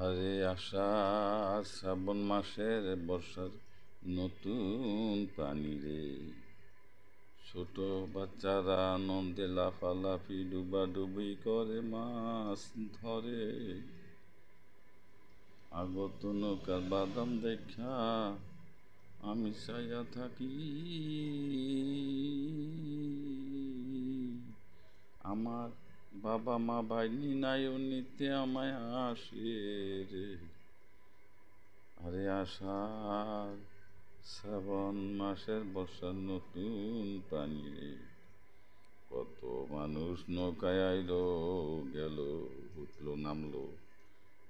আরে আষাঢ় শ্রাবণ মাসের বর্ষার নতুন পানি রে, ছোট বাচ্চারা আনন্দে লাফালাফি ডুবাডুবি করে মাছ ধরে। আগত নৌকার বাদাম দেখা আমি চাইয়া থাকি, আমার বাবা মা ভাইনি নায়নিতে আমায় আসে রে। আরে আষাঢ় শ্রাবণ মাসের বর্ষার নতুন পানি রে, কত মানুষ নৌকায় আইলো গেল, উঠলো নামলো,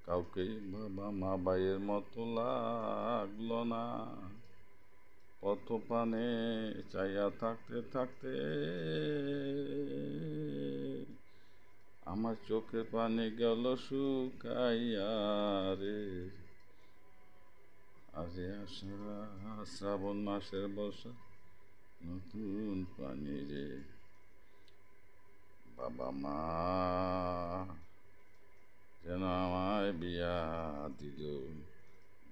কাউকে বাবা মা ভাইয়ের মতো লাগলো না। পথ পানে চাইয়া থাকতে থাকতে আমার চোখের পানি গেল শুকাইয়া রে। আরে আষাঢ় শ্রাবণ মাসের বর্ষা নতুন পানি রে। বাবা মা যেন আমায় বিয়া দিল,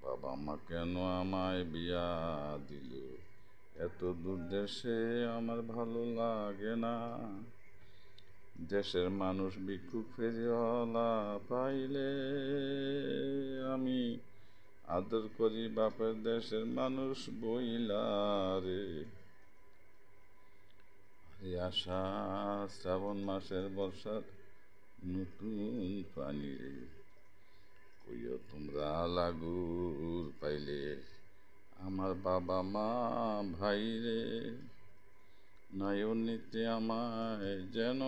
বাবা মা কেন আমায় বিয়া দিল, এত দূর দেশে আমার ভালো লাগে না। দেশের মানুষ ভিক্ষুক ফেরিওয়ালা পাইলে আমি আদর করি বাপের দেশের মানুষ বইলা রে। আরে আষাঢ় শ্রাবণ মাসের বর্ষার নতুন পানি রে, কইও তোমরা লাগুর পাইলে আমার বাবা মা ভাই রে, নয়নিতে আমায় যেন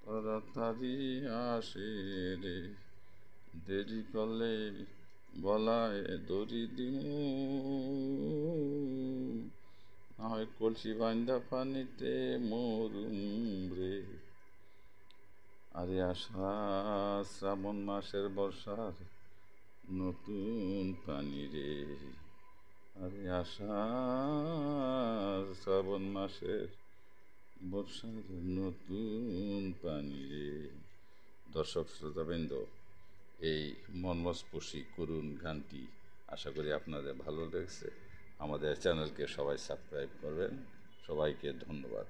তাড়াতাড়ি আসে রে। দেরি করলে গলায় দড়ি দিমু, না হয় কলসি বান্ধা পানিতে মরুম রে। আরে আষাঢ় শ্রাবণ মাসের বর্ষার নতুন পানি রে। আরে আষাঢ় শ্রাবণ মাসের বর্ষার নতুন পানি রে। দর্শক শ্রোতাবৃন্দ, এই মর্মস্পর্শী করুণ গানটি আশা করি আপনাদের ভালো লেগেছে। আমাদের চ্যানেলকে সবাই সাবস্ক্রাইব করবেন। সবাইকে ধন্যবাদ।